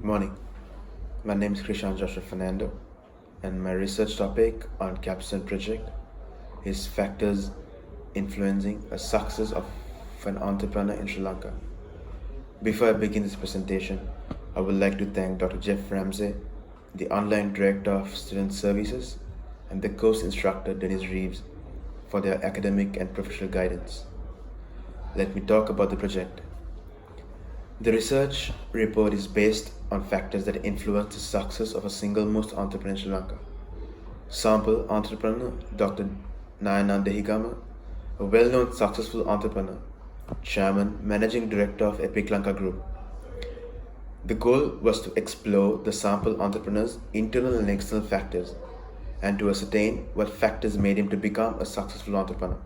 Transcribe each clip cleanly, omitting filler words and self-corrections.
Morning. My name is Chrishan Fernando, and my research topic on capstone project is factors influencing a success of an entrepreneur in Sri Lanka. Before I begin this presentation, I would like to thank Dr. Jeff Ramsey, the online director of student services, and the course instructor Dennis Reeves for their academic and professional guidance. Let me talk about the project. The research report is based on factors that influence the success of a single most entrepreneur in Sri Lanka. Sample entrepreneur Dr. Nayana Dehigama, a well-known successful entrepreneur, chairman, managing director of Epic Lanka Group. The goal was to explore the sample entrepreneur's internal and external factors and to ascertain what factors made him to become a successful entrepreneur.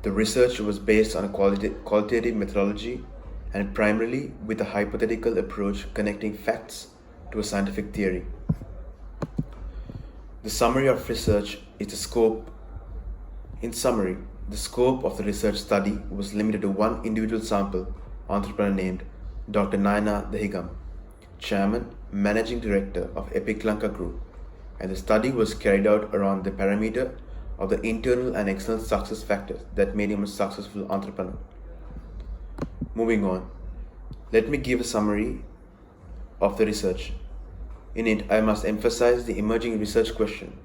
The research was based on a qualitative methodology and primarily with a hypothetical approach connecting facts to a scientific theory. The summary of research is the scope. In summary, the scope of the research study was limited to one individual sample entrepreneur named Dr. Nayana Dehigam, Chairman, Managing Director of Epic Lanka Group, and the study was carried out around the parameter of the internal and external success factors that made him a successful entrepreneur. Moving on, let me give a summary of the research. In it, I must emphasize the emerging research question.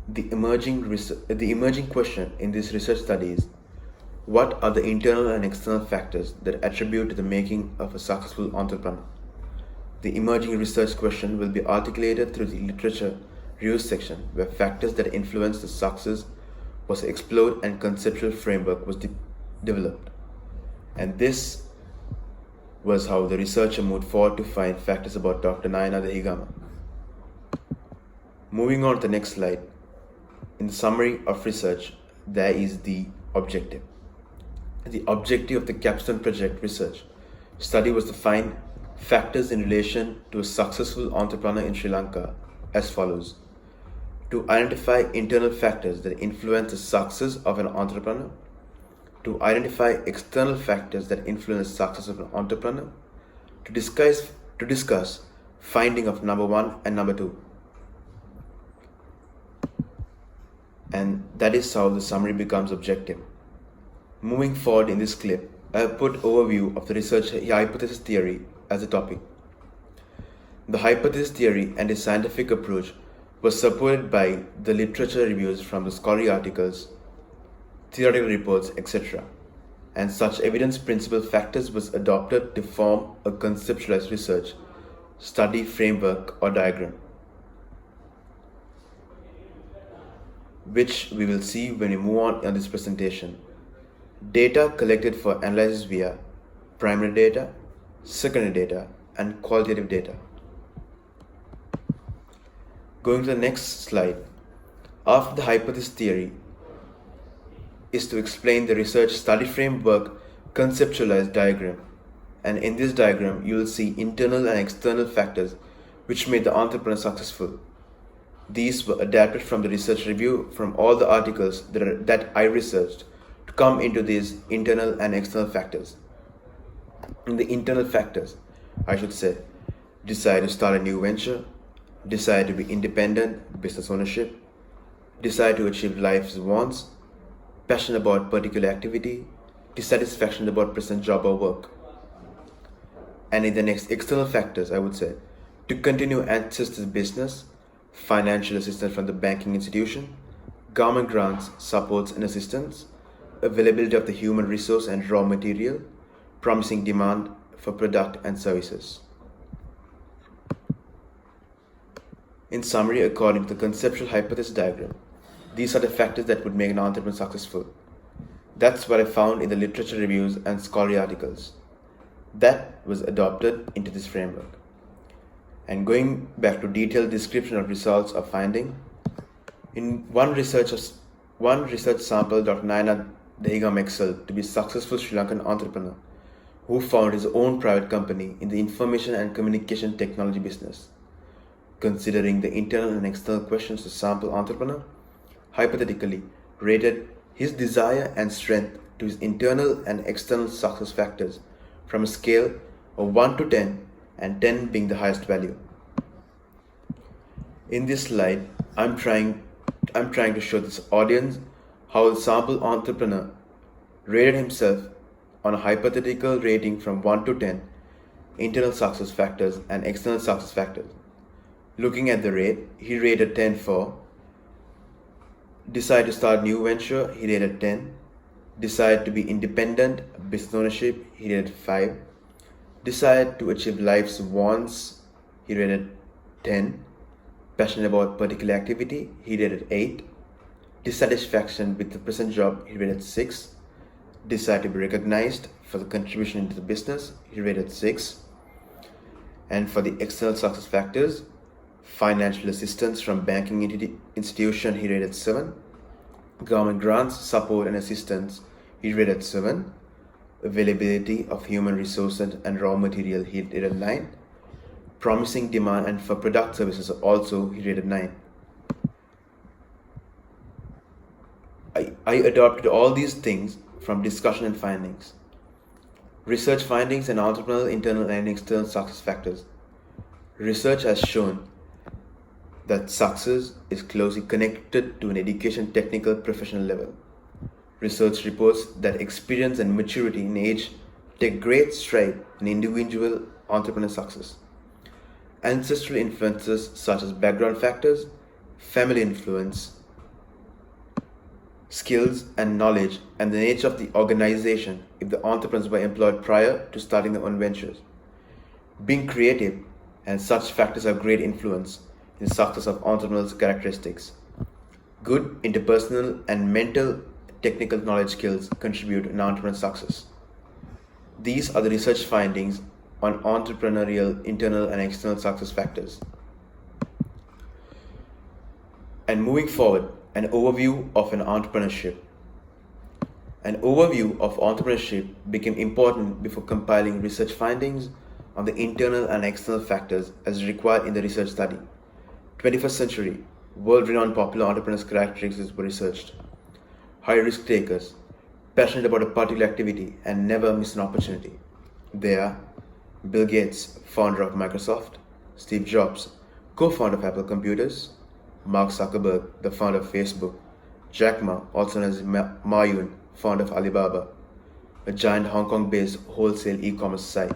The emerging question in this research study is, what are the internal and external factors that attribute to the making of a successful entrepreneur? The emerging research question will be articulated through the literature review section, where factors that influence the success was explored and conceptual framework was developed. And this was how the researcher moved forward to find factors about Dr. Nayana Dehigama. Moving on to the next slide. In the summary of research, there is the objective. The objective of the capstone project research study was to find factors in relation to a successful entrepreneur in Sri Lanka as follows. To identify internal factors that influence the success of an entrepreneur, to identify external factors that influence the success of an entrepreneur, to discuss finding of number 1 and number 2. And that is how the summary becomes objective. Moving forward in this clip, I have put overview of the research hypothesis theory as a topic. The hypothesis theory and its scientific approach was supported by the literature reviews from the scholarly articles, theoretical reports, etc. And such evidence principle factors was adopted to form a conceptualized research, study framework or diagram, which we will see when we move on this presentation. Data collected for analysis via primary data, secondary data, and qualitative data. Going to the next slide. After the hypothesis theory is to explain the research study framework conceptualized diagram, and in this diagram you will see internal and external factors which made the entrepreneur successful. These were adapted from the research review from all the articles that I researched to come into these internal and external factors. In the internal factors, I should say, desire to start a new venture, desire to be independent, business ownership, desire to achieve life's wants, passion about particular activity, dissatisfaction about present job or work. And in the next external factors, I would say, to continue access to business, financial assistance from the banking institution, government grants, supports and assistance, availability of the human resource and raw material, promising demand for product and services. In summary, according to the conceptual hypothesis diagram, these are the factors that would make an entrepreneur successful. That's what I found in the literature reviews and scholarly articles. That was adopted into this framework. And going back to detailed description of results of finding, in one research sample, Dr. Nayana Dehigam excelled to be a successful Sri Lankan entrepreneur who founded his own private company in the information and communication technology business. Considering the internal and external questions, the sample entrepreneur hypothetically rated his desire and strength to his internal and external success factors from a scale of 1 to 10, and 10 being the highest value. In this slide, I'm trying to show this audience how the sample entrepreneur rated himself on a hypothetical rating from 1 to 10, internal success factors and external success factors. Looking at the rate, he rated 10 for decide to start new venture, he rated 10. Decide to be independent, business ownership, he rated 5. Decide to achieve life's wants, he rated 10. Passionate about particular activity, he rated 8. Dissatisfaction with the present job, he rated 6. Decide to be recognized for the contribution into the business, he rated 6. And for the external success factors, financial assistance from banking institution, he rated 7. Government grants, support and assistance, he rated 7. Availability of human resources and raw material, he rated 9. Promising demand and for product services also, he rated 9. I adopted all these things from discussion and findings. Research findings and entrepreneurial internal and external success factors. Research has shown that success is closely connected to an education technical professional level. Research reports that experience and maturity in age take great stride in individual entrepreneur success. Ancestral influences such as background factors, family influence, skills and knowledge, and the nature of the organization if the entrepreneurs were employed prior to starting their own ventures. Being creative and such factors have great influence in the success of entrepreneurs' characteristics. Good interpersonal and mental technical knowledge skills contribute in entrepreneurial success. These are the research findings on entrepreneurial internal and external success factors. And moving forward, an overview of an entrepreneurship. An overview of entrepreneurship became important before compiling research findings on the internal and external factors as required in the research study. 21st century, world-renowned popular entrepreneurs' characteristics were researched. High risk takers, passionate about a particular activity and never miss an opportunity. They are Bill Gates, founder of Microsoft; Steve Jobs, co-founder of Apple Computers; Mark Zuckerberg, the founder of Facebook; Jack Ma, also known as Ma Yun, founder of Alibaba, a giant Hong Kong-based wholesale e-commerce site.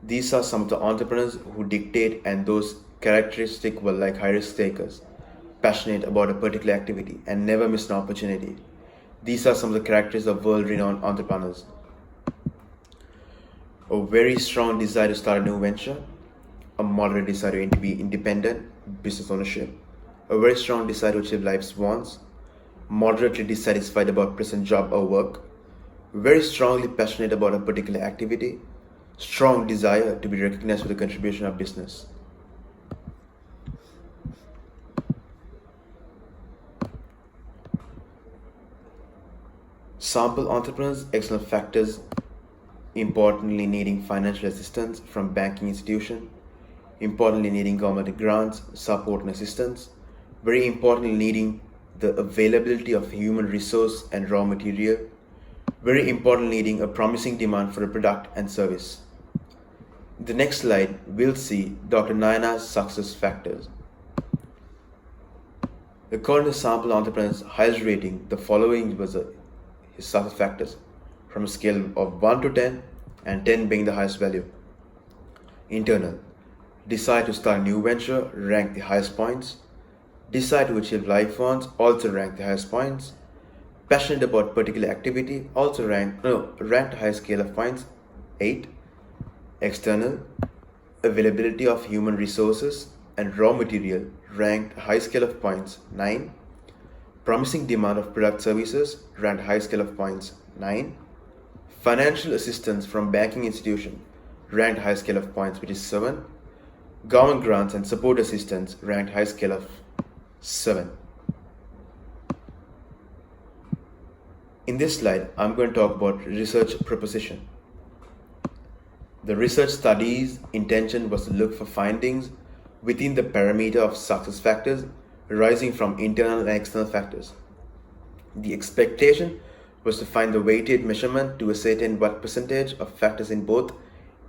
These are some of the entrepreneurs who dictate, and those characteristics were like high-risk takers, passionate about a particular activity and never miss an opportunity. These are some of the characteristics of world-renowned entrepreneurs. A very strong desire to start a new venture, a moderate desire to be independent, business ownership, a very strong desire to achieve life's wants, moderately dissatisfied about present job or work, very strongly passionate about a particular activity, strong desire to be recognized for the contribution of business. Sample entrepreneurs, external factors: importantly needing financial assistance from banking institution, importantly needing government grants, support and assistance, very importantly needing the availability of human resource and raw material, very importantly needing a promising demand for a product and service. In the next slide, we'll see Dr. Naina's success factors. According to sample entrepreneurs' highest rating, the following was his success factors from a scale of 1 to 10, and 10 being the highest value. Internal: decide to start a new venture, rank the highest points. Decide to achieve life wants, also rank the highest points. Passionate about particular activity, also ranked high scale of points, 8. External: availability of human resources and raw material, ranked high scale of points, 9. Promising demand of product services, ranked high scale of points, 9. Financial assistance from banking institution, ranked high scale of points, which is 7. Government grants and support assistance, ranked high scale of 7. In this slide, I'm going to talk about research proposition. The research study's intention was to look for findings within the parameter of success factors arising from internal and external factors. The expectation was to find the weighted measurement to ascertain what percentage of factors in both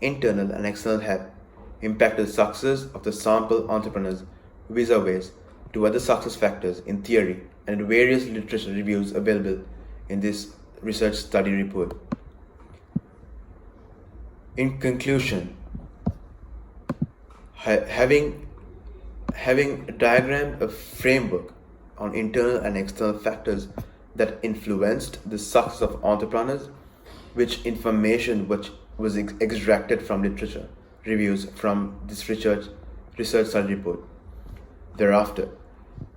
internal and external have impacted the success of the sample entrepreneurs vis-a-vis to other success factors in theory and in various literature reviews available in this research study report. In conclusion, having diagrammed a framework on internal and external factors that influenced the success of entrepreneurs, which information which was extracted from literature reviews from this research study report. Thereafter,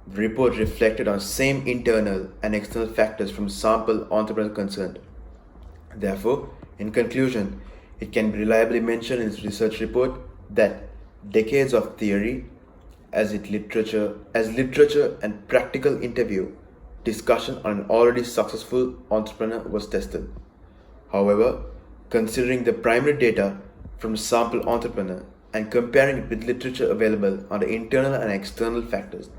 the report reflected on same internal and external factors from sample entrepreneurs concerned. Therefore, in conclusion, it can be reliably mentioned in this research report that decades of theory as literature and practical interview discussion on an already successful entrepreneur was tested. However, considering the primary data from sample entrepreneur and comparing it with literature available on the internal and external factors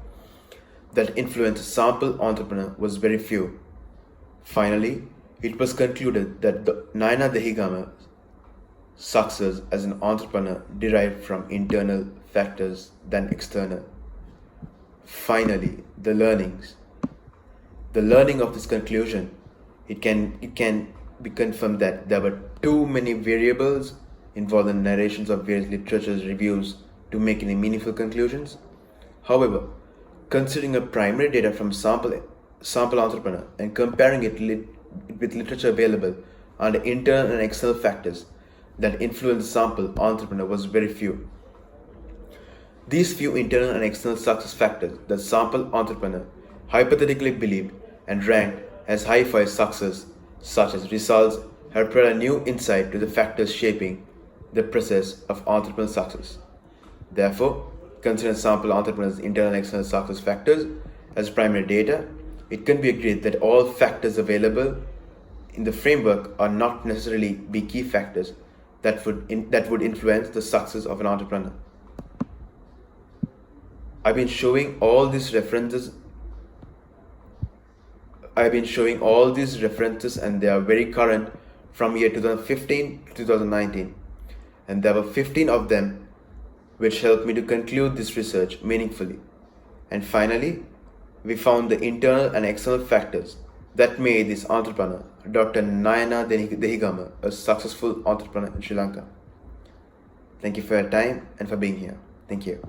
that influence a sample entrepreneur was very few. Finally, it was concluded that the Naina Dehigama's success as an entrepreneur derived from internal factors than external. Finally, the learnings. The learning of this conclusion, it can be confirmed that there were too many variables involved in narrations of various literature's reviews to make any meaningful conclusions. However, considering a primary data from sample entrepreneur and comparing it with literature available on the internal and external factors that influence the sample entrepreneur was very few. These few internal and external success factors that sample entrepreneur hypothetically believed and ranked as high for his success, such as results, have provided new insight to the factors shaping the process of entrepreneurial success. Therefore, considering sample entrepreneurs' internal and external success factors as primary data, it can be agreed that all factors available in the framework are not necessarily be key factors that would influence the success of an entrepreneur. I've been showing all these references and they are very current from year 2015 to 2019, and there were 15 of them which helped me to conclude this research meaningfully. And finally, we found the internal and external factors that made this entrepreneur, Dr. Naina Dehigama, a successful entrepreneur in Sri Lanka. Thank you for your time and for being here. Thank you.